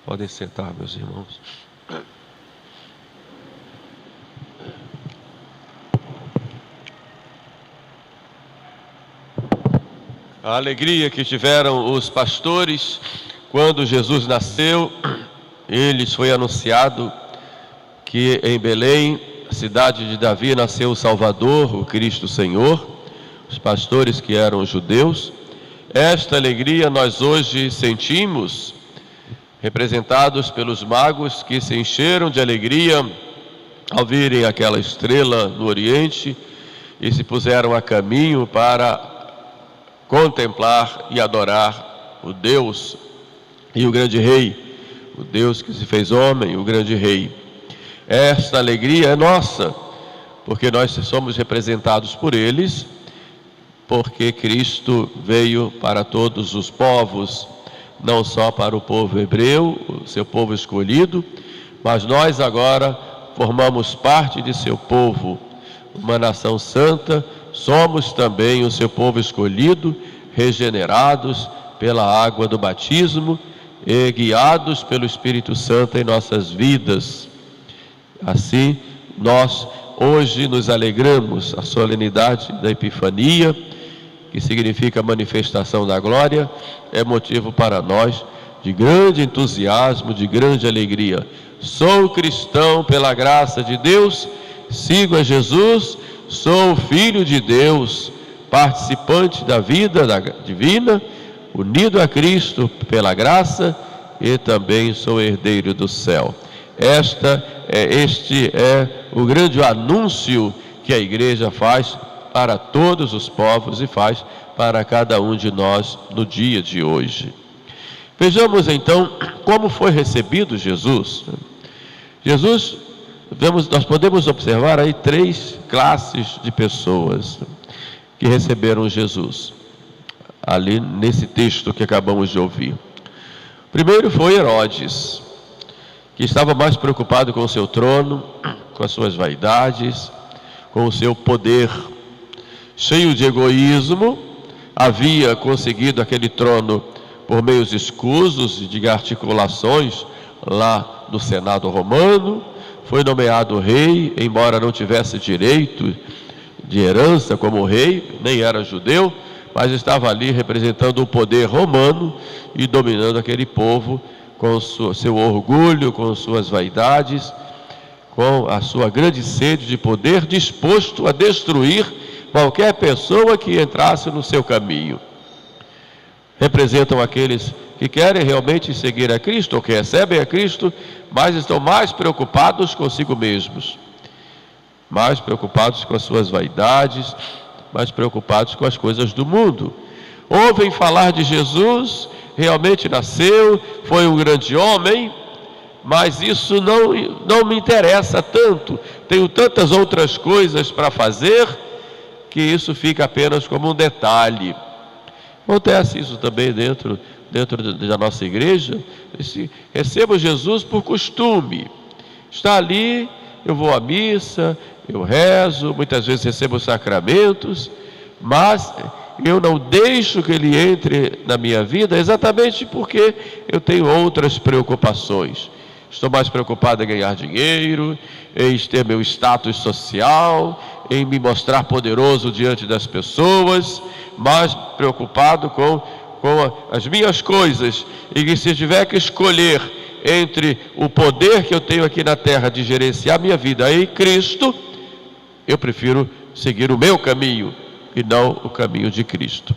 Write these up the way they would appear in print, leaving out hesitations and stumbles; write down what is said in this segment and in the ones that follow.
Podem sentar, meus irmãos. A alegria que tiveram os pastores quando Jesus nasceu, eles foi anunciado que em Belém, cidade de Davi, nasceu o Salvador, o Cristo Senhor. Os pastores que eram judeus. Esta alegria nós hoje sentimos, representados pelos magos que se encheram de alegria ao verem aquela estrela no Oriente e se puseram a caminho para contemplar e adorar o Deus e o grande Rei, o Deus que se fez homem, o grande Rei. Esta alegria é nossa, porque nós somos representados por eles, porque Cristo veio para todos os povos, não só para o povo hebreu, o seu povo escolhido, mas nós agora formamos parte de seu povo, uma nação santa, somos também o seu povo escolhido, regenerados pela água do batismo e guiados pelo Espírito Santo em nossas vidas. Assim, nós hoje nos alegramos, a solenidade da Epifania, que significa manifestação da glória, é motivo para nós de grande entusiasmo, de grande alegria. Sou cristão pela graça de Deus, sigo a Jesus, sou filho de Deus, participante da vida divina, unido a Cristo pela graça e também sou herdeiro do céu. Este é o grande anúncio que a igreja faz para todos os povos e faz para cada um de nós no dia de hoje. Vejamos então como foi recebido Jesus. Nós podemos observar aí 3 classes de pessoas que receberam Jesus, ali nesse texto que acabamos de ouvir. Primeiro foi Herodes, que estava mais preocupado com o seu trono, com as suas vaidades, com o seu poder. Cheio de egoísmo, havia conseguido aquele trono por meios escusos e de articulações lá no Senado romano, foi nomeado rei, embora não tivesse direito de herança como rei, nem era judeu, mas estava ali representando o poder romano e dominando aquele povo com seu orgulho, com suas vaidades, com a sua grande sede de poder, disposto a destruir qualquer pessoa que entrasse no seu caminho. Representam aqueles que querem realmente seguir a Cristo, ou que recebem a Cristo, mas estão mais preocupados consigo mesmos, mais preocupados com as suas vaidades, mais preocupados com as coisas do mundo. Ouvem falar de Jesus, realmente nasceu, foi um grande homem, mas isso não me interessa tanto, tenho tantas outras coisas para fazer, que isso fica apenas como um detalhe. Acontece isso também dentro da nossa igreja. Recebo Jesus por costume, está ali, eu vou à missa, eu rezo, muitas vezes recebo os sacramentos, mas eu não deixo que ele entre na minha vida exatamente porque eu tenho outras preocupações. Estou mais preocupado em ganhar dinheiro, em ter meu status social, em me mostrar poderoso diante das pessoas, mais preocupado com as minhas coisas, e que se tiver que escolher entre o poder que eu tenho aqui na terra de gerenciar minha vida em Cristo, eu prefiro seguir o meu caminho e não o caminho de Cristo.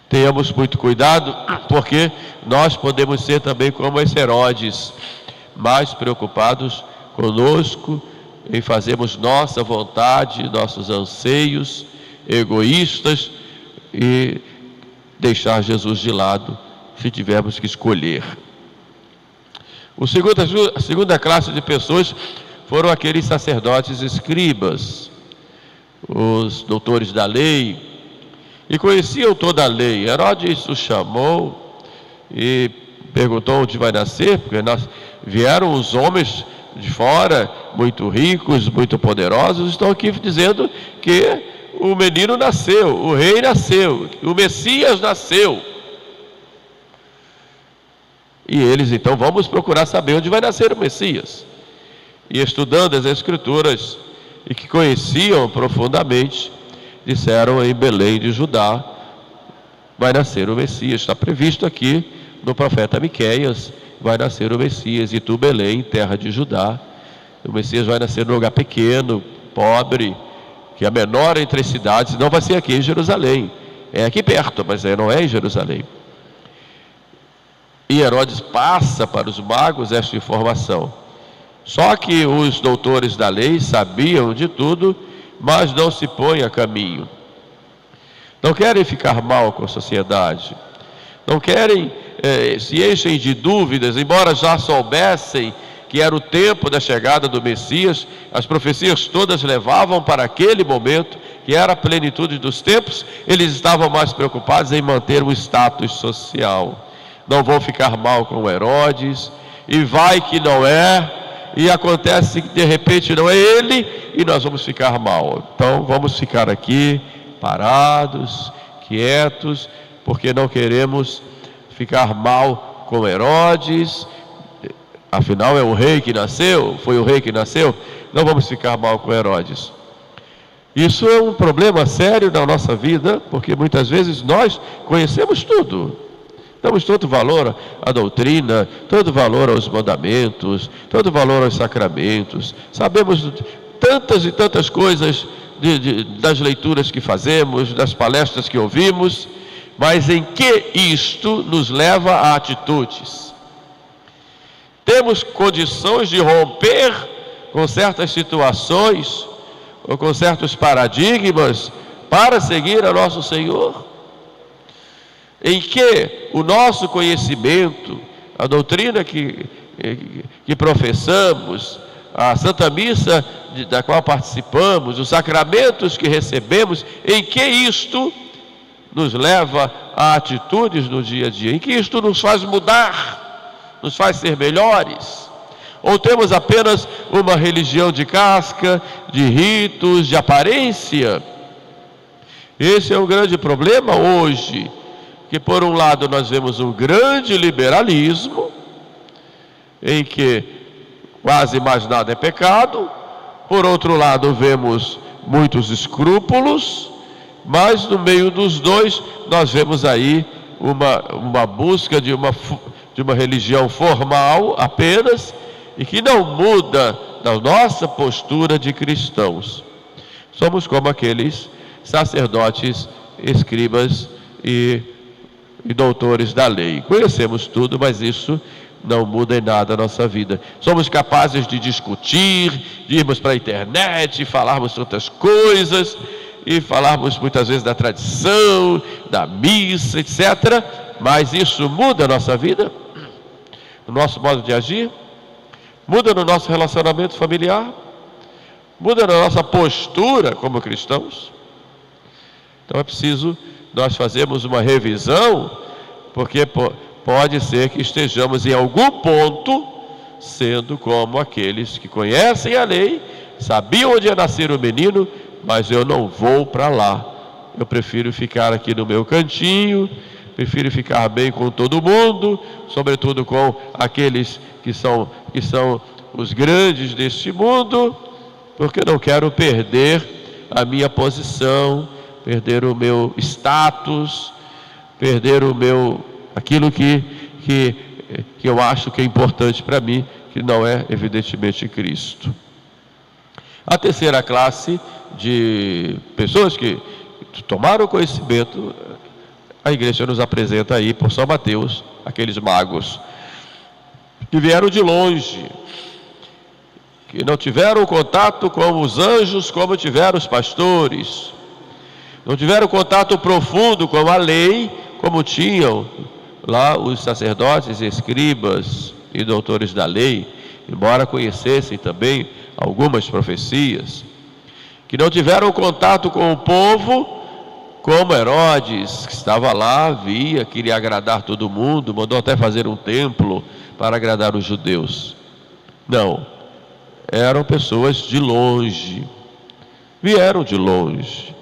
Tenhamos muito cuidado, porque nós podemos ser também como esse Herodes, mais preocupados conosco, em fazermos nossa vontade, nossos anseios, egoístas, e deixar Jesus de lado, se tivermos que escolher. A segunda classe de pessoas foram aqueles sacerdotes escribas, os doutores da lei, e conheciam toda a lei. Herodes o chamou e perguntou onde vai nascer, porque vieram os homens de fora, muito ricos, muito poderosos, estão aqui dizendo que o menino nasceu, o rei nasceu, o Messias nasceu. E eles então, vamos procurar saber onde vai nascer o Messias. E estudando as Escrituras, e que conheciam profundamente, disseram: em Belém de Judá vai nascer o Messias. Está previsto aqui no profeta Miqueias: vai nascer o Messias, e tu, Belém, terra de Judá. O Messias vai nascer num lugar pequeno, pobre, que é a menor entre as cidades. Não vai ser aqui em Jerusalém, é aqui perto, mas não é em Jerusalém. E Herodes passa para os magos esta informação. Só que os doutores da lei sabiam de tudo, mas não se põem a caminho. Não querem ficar mal com a sociedade, não querem, se enchem de dúvidas, embora já soubessem que era o tempo da chegada do Messias. As profecias todas levavam para aquele momento, que era a plenitude dos tempos. Eles estavam mais preocupados em manter o status social. Não vão ficar mal com Herodes, e vai que não é, e acontece que de repente não é ele, e nós vamos ficar mal. Então vamos ficar aqui parados, quietos, porque não queremos ficar mal com Herodes. Afinal é o rei que nasceu, foi o rei que nasceu. Não vamos ficar mal com Herodes. Isso é um problema sério na nossa vida, porque muitas vezes nós conhecemos tudo, damos todo valor à doutrina, todo valor aos mandamentos, todo valor aos sacramentos, sabemos tantas e tantas coisas das leituras que fazemos, das palestras que ouvimos, mas em que isto nos leva a atitudes? Temos condições de romper com certas situações ou com certos paradigmas para seguir a nosso Senhor? Em que o nosso conhecimento, a doutrina que professamos, a Santa Missa da qual participamos, os sacramentos que recebemos, em que isto nos leva a atitudes no dia a dia? Em que isto nos faz mudar, nos faz ser melhores? Ou temos apenas uma religião de casca, de ritos, de aparência? Esse é um grande problema hoje, que por um lado nós vemos um grande liberalismo, em que quase mais nada é pecado. Por outro lado vemos muitos escrúpulos, mas no meio dos dois nós vemos aí uma busca de uma religião formal apenas, e que não muda a nossa postura de cristãos. Somos como aqueles sacerdotes, escribas e doutores da lei. Conhecemos tudo, mas isso não muda em nada a nossa vida. Somos capazes de discutir, de irmos para a internet, falarmos outras coisas, e falarmos muitas vezes da tradição, da missa, etc. Mas isso muda a nossa vida, o nosso modo de agir, muda no nosso relacionamento familiar, muda na nossa postura como cristãos. Então é preciso nós fazermos uma revisão, porque pode ser que estejamos em algum ponto sendo como aqueles que conhecem a lei, sabiam onde ia nascer o menino, mas eu não vou para lá. Eu prefiro ficar aqui no meu cantinho, prefiro ficar bem com todo mundo, sobretudo com aqueles que são os grandes deste mundo, porque não quero perder a minha posição, perder o meu status, perder aquilo que eu acho que é importante para mim, que não é evidentemente Cristo. A terceira classe de pessoas que tomaram conhecimento, a igreja nos apresenta aí por São Mateus, aqueles magos que vieram de longe, que não tiveram contato com os anjos como tiveram os pastores, não tiveram contato profundo com a lei como tinham lá os sacerdotes, escribas e doutores da lei, embora conhecessem também algumas profecias, que não tiveram contato com o povo como Herodes, que estava lá, via, queria agradar todo mundo, mandou até fazer um templo para agradar os judeus. Não, eram pessoas de longe, vieram de longe,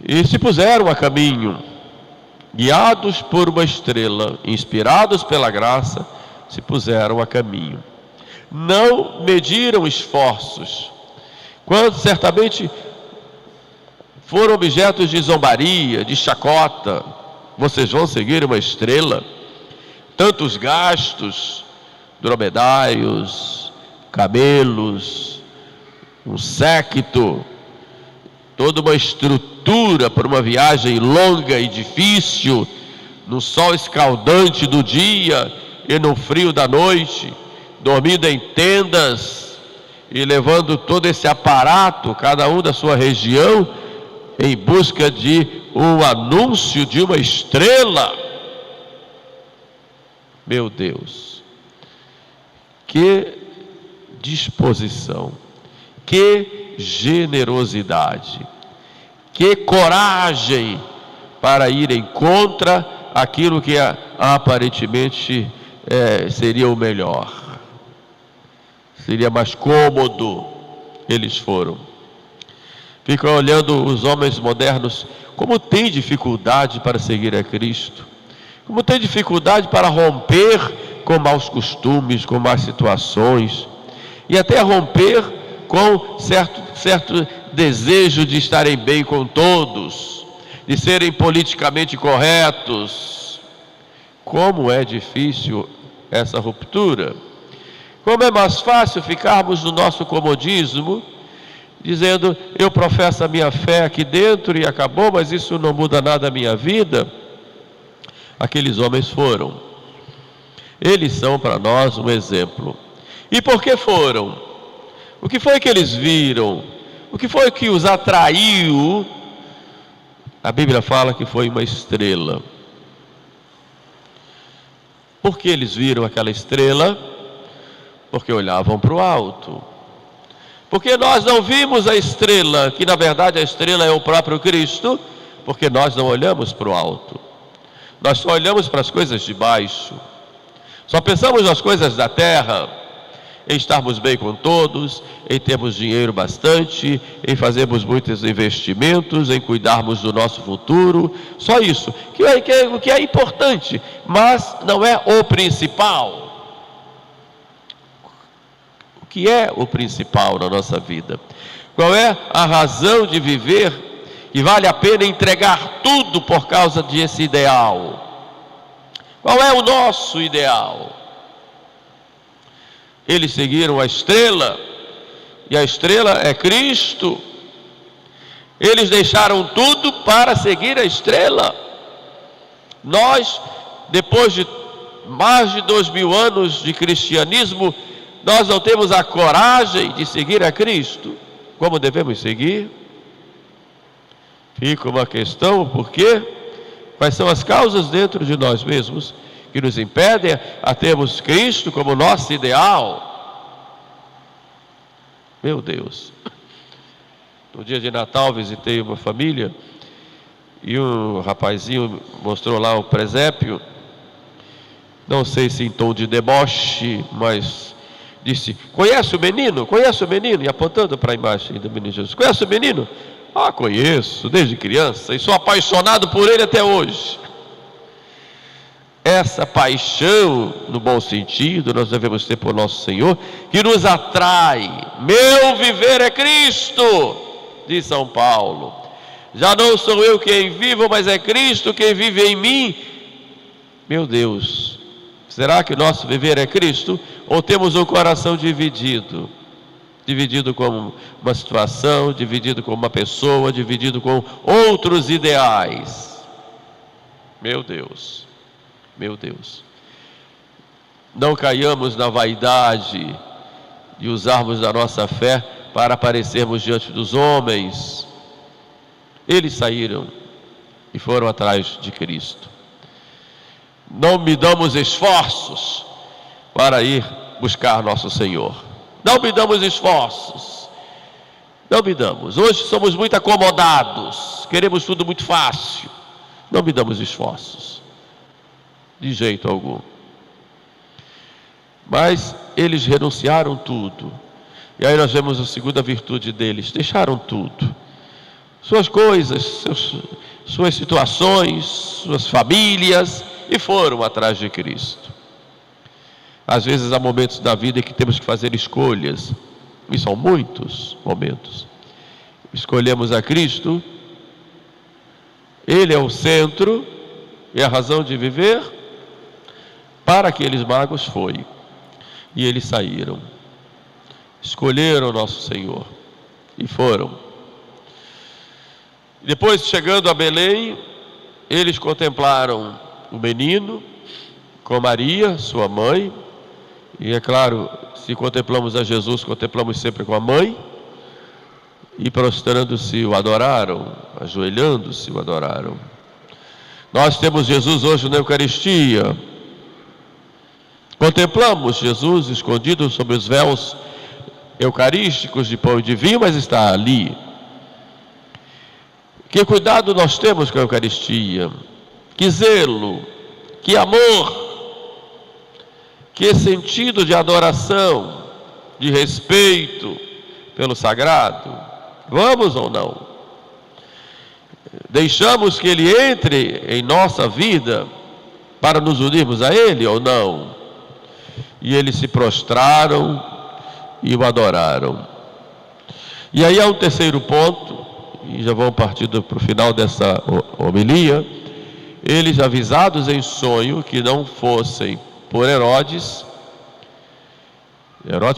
e se puseram a caminho guiados por uma estrela, inspirados pela graça, se puseram a caminho. Não mediram esforços, quando certamente foram objetos de zombaria, de chacota. Vocês vão seguir uma estrela? Tantos gastos, dromedários, camelos, um séquito, toda uma estrutura para uma viagem longa e difícil, no sol escaldante do dia e no frio da noite, dormindo em tendas e levando todo esse aparato, cada um da sua região, em busca de um anúncio de uma estrela. Meu Deus, que disposição, que generosidade, que coragem para irem contra aquilo que aparentemente seria o melhor, seria mais cômodo. Eles foram. Ficam olhando os homens modernos, como tem dificuldade para seguir a Cristo, como tem dificuldade para romper com maus costumes, com más situações, e até romper com certo desejo de estarem bem com todos, de serem politicamente corretos. Como é difícil essa ruptura. Como é mais fácil ficarmos no nosso comodismo, dizendo, eu professo a minha fé aqui dentro e acabou, mas isso não muda nada a minha vida. Aqueles homens foram. Eles são para nós um exemplo. E por que foram? O que foi que eles viram? O que foi que os atraiu? A Bíblia fala que foi uma estrela. Por que eles viram aquela estrela? Porque olhavam para o alto. Porque nós não vimos a estrela, que na verdade a estrela é o próprio Cristo, porque nós não olhamos para o alto. Nós só olhamos para as coisas de baixo. Só pensamos nas coisas da terra, em estarmos bem com todos, em termos dinheiro bastante, em fazermos muitos investimentos, em cuidarmos do nosso futuro. Só isso, o que é importante, mas não é o principal. O que é o principal na nossa vida? Qual é a razão de viver e vale a pena entregar tudo por causa desse ideal? Qual é o nosso ideal? Eles seguiram a estrela, e a estrela é Cristo. Eles deixaram tudo para seguir a estrela. Nós, depois de mais de 2000 anos de cristianismo, nós não temos a coragem de seguir a Cristo como devemos seguir. Fica uma questão, por quê? Quais são as causas dentro de nós mesmos que nos impedem a termos Cristo como nosso ideal? Meu Deus. No dia de Natal visitei uma família e um rapazinho mostrou lá o presépio, não sei se em tom de deboche, mas disse, conhece o menino? Conhece o menino? E apontando para a imagem do menino Jesus, conhece o menino? Ah, conheço, desde criança, e sou apaixonado por ele até hoje. Essa paixão, no bom sentido, nós devemos ter por nosso Senhor, que nos atrai. Meu viver é Cristo, diz São Paulo. Já não sou eu quem vivo, mas é Cristo quem vive em mim. Meu Deus, será que o nosso viver é Cristo? Ou temos um coração dividido? Dividido com uma situação, dividido com uma pessoa, dividido com outros ideais. Meu Deus, meu Deus. Não caiamos na vaidade de usarmos a nossa fé para aparecermos diante dos homens. Eles saíram e foram atrás de Cristo. Não medamos esforços para ir buscar nosso Senhor. Não medamos esforços. Não medamos. Hoje somos muito acomodados. Queremos tudo muito fácil. Não medamos esforços. De jeito algum. Mas eles renunciaram tudo. E aí nós vemos a segunda virtude deles. Deixaram tudo. Suas coisas, suas situações, suas famílias, e foram atrás de Cristo. Às vezes há momentos da vida em que temos que fazer escolhas, e são muitos momentos. Escolhemos a Cristo, Ele é o centro e a razão de viver. Para aqueles magos foi, e eles saíram, escolheram nosso Senhor e foram. Depois, chegando a Belém, eles contemplaram o menino com Maria, sua mãe, e é claro, se contemplamos a Jesus, contemplamos sempre com a mãe, e prostrando-se o adoraram, ajoelhando-se o adoraram. Nós temos Jesus hoje na Eucaristia. Contemplamos Jesus escondido sob os véus eucarísticos de pão e de vinho, mas está ali. Que cuidado nós temos com a Eucaristia, que zelo, que amor, que sentido de adoração, de respeito pelo sagrado. Vamos ou não? Deixamos que Ele entre em nossa vida para nos unirmos a Ele ou não? E eles se prostraram e o adoraram. E aí há um terceiro ponto, e já vamos partindo para o final dessa homilia. Eles, avisados em sonho que não fossem por Herodes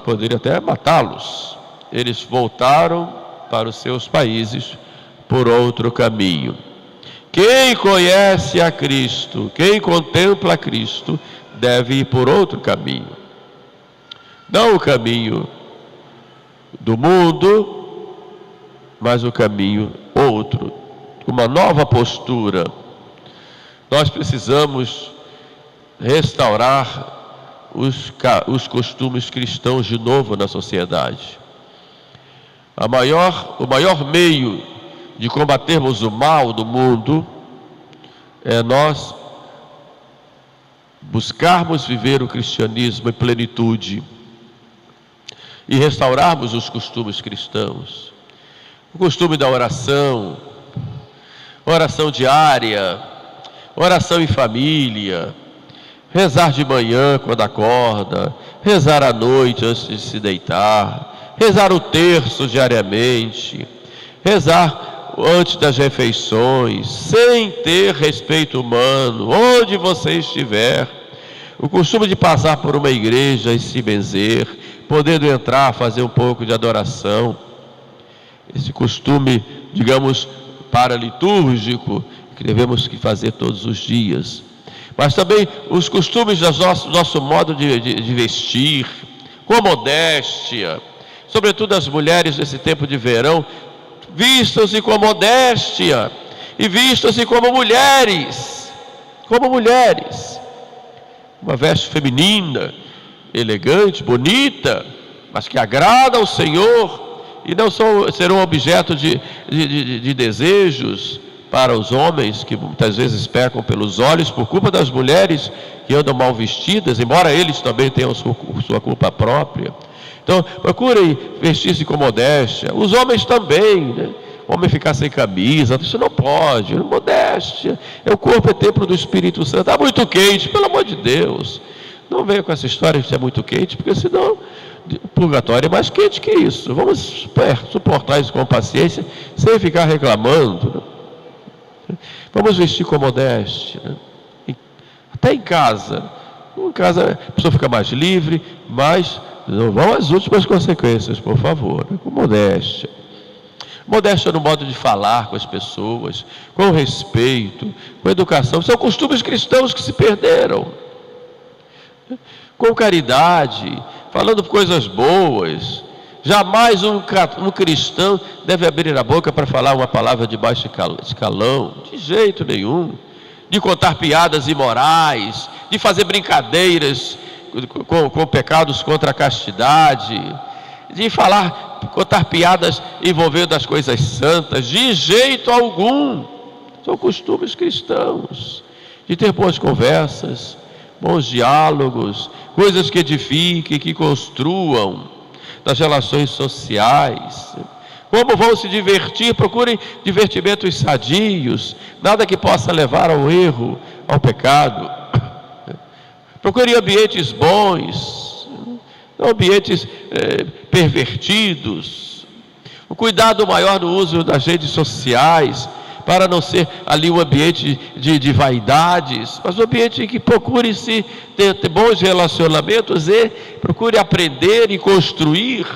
poderia até matá-los, eles voltaram para os seus países por outro caminho. Quem conhece a Cristo, quem contempla a Cristo, deve ir por outro caminho. Não o caminho do mundo, mas o caminho outro, uma nova postura. Nós precisamos restaurar os costumes cristãos de novo na sociedade. O maior meio de combatermos o mal do mundo é nós buscarmos viver o cristianismo em plenitude e restaurarmos os costumes cristãos. O costume da oração diária, oração em família, rezar de manhã quando acorda, rezar à noite antes de se deitar, rezar o terço diariamente, rezar antes das refeições, sem ter respeito humano, onde você estiver. O costume de passar por uma igreja e se benzer, podendo entrar, fazer um pouco de adoração. Esse costume, digamos, paralitúrgico, que devemos fazer todos os dias. Mas também os costumes do nosso modo de vestir, com modéstia, sobretudo as mulheres nesse tempo de verão, vistam-se com modéstia e vistam-se como mulheres, uma veste feminina, elegante, bonita, mas que agrada ao Senhor, e não serão objeto de desejos para os homens, que muitas vezes pecam pelos olhos por culpa das mulheres que andam mal vestidas, embora eles também tenham sua culpa própria. Então, procurem vestir-se com modéstia. Os homens também, né? O homem ficar sem camisa, isso não pode. Modéstia. O corpo é templo do Espírito Santo. Está muito quente, pelo amor de Deus. Não venha com essa história de ser muito quente, porque senão o purgatório é mais quente que isso. Vamos suportar isso com paciência, sem ficar reclamando, né? Vamos vestir com modéstia, né? Até em casa. Em casa a pessoa fica mais livre, mas não vão às últimas consequências, por favor, né? Com modéstia. Modéstia no modo de falar com as pessoas, com respeito, com educação. São costumes cristãos que se perderam. Com caridade, falando coisas boas. Jamais um cristão deve abrir a boca para falar uma palavra de baixo escalão, de jeito nenhum. De contar piadas imorais, de fazer brincadeiras com pecados contra a castidade, de contar piadas envolvendo as coisas santas, de jeito algum. São costumes cristãos, de ter boas conversas, bons diálogos, coisas que edifiquem, que construam, das relações sociais. Como vão se divertir? Procurem divertimentos sadios, nada que possa levar ao erro, ao pecado. Procurem ambientes bons, não ambientes pervertidos. O cuidado maior no uso das redes sociais, para não ser ali um ambiente de vaidades, mas um ambiente em que procure ter bons relacionamentos e procure aprender e construir,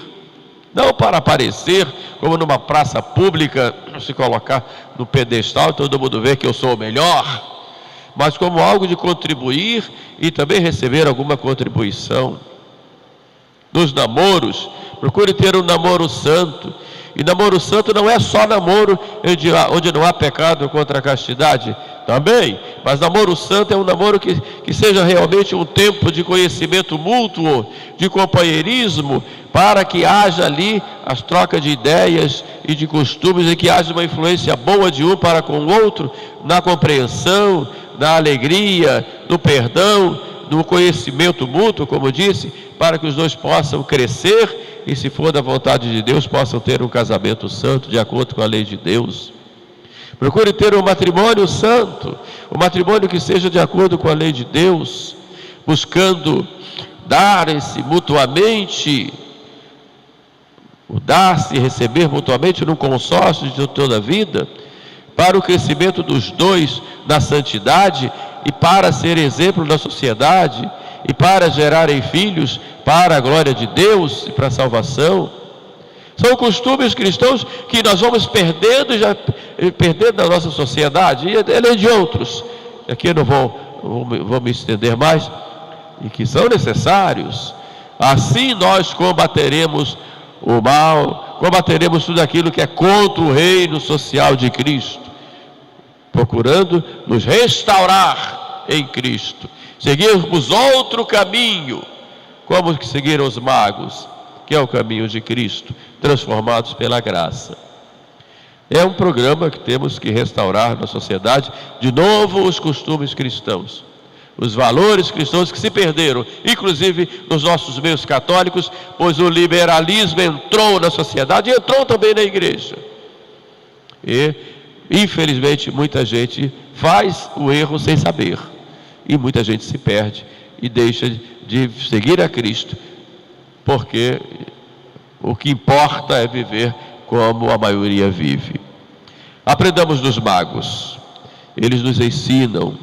não para aparecer como numa praça pública, se colocar no pedestal e todo mundo vê que eu sou o melhor, mas como algo de contribuir e também receber alguma contribuição. Nos namoros, procure ter um namoro santo. E namoro santo não é só namoro onde não há pecado contra a castidade, também, mas namoro santo é um namoro que seja realmente um tempo de conhecimento mútuo, de companheirismo, para que haja ali as trocas de ideias e de costumes, e que haja uma influência boa de um para com o outro, na compreensão, na alegria, no perdão, no conhecimento mútuo, como disse, para que os dois possam crescer e, se for da vontade de Deus, possam ter um casamento santo, de acordo com a lei de Deus. Procure ter um matrimônio santo, um matrimônio que seja de acordo com a lei de Deus, buscando dar-se mutuamente, dar-se e receber mutuamente num consórcio de toda a vida, para o crescimento dos dois na santidade e para ser exemplo na sociedade e para gerarem filhos para a glória de Deus e para a salvação. São costumes cristãos que nós vamos perdendo na nossa sociedade, e além de outros, aqui eu não vou me estender mais, e que são necessários. Assim nós combateremos o mal, combateremos tudo aquilo que é contra o reino social de Cristo, procurando nos restaurar em Cristo, seguirmos outro caminho, como que seguiram os magos, que é o caminho de Cristo, transformados pela graça. É um programa que temos que restaurar na sociedade, de novo, os costumes cristãos, os valores cristãos que se perderam, inclusive nos nossos meios católicos, pois o liberalismo entrou na sociedade e entrou também na igreja. E, infelizmente, muita gente faz o erro sem saber, e muita gente se perde e deixa de seguir a Cristo, porque o que importa é viver como a maioria vive. Aprendamos dos magos. Eles nos ensinam,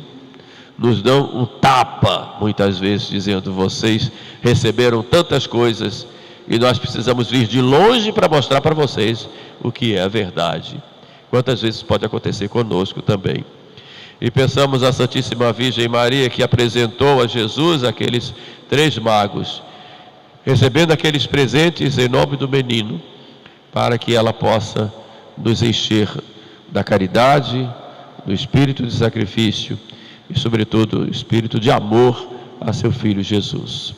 nos dão um tapa, muitas vezes, dizendo: vocês receberam tantas coisas e nós precisamos vir de longe para mostrar para vocês o que é a verdade. Quantas vezes pode acontecer conosco também. E pensamos a Santíssima Virgem Maria, que apresentou a Jesus aqueles 3 magos, recebendo aqueles presentes em nome do menino, para que ela possa nos encher da caridade, do espírito de sacrifício e, sobretudo, o espírito de amor a seu Filho Jesus.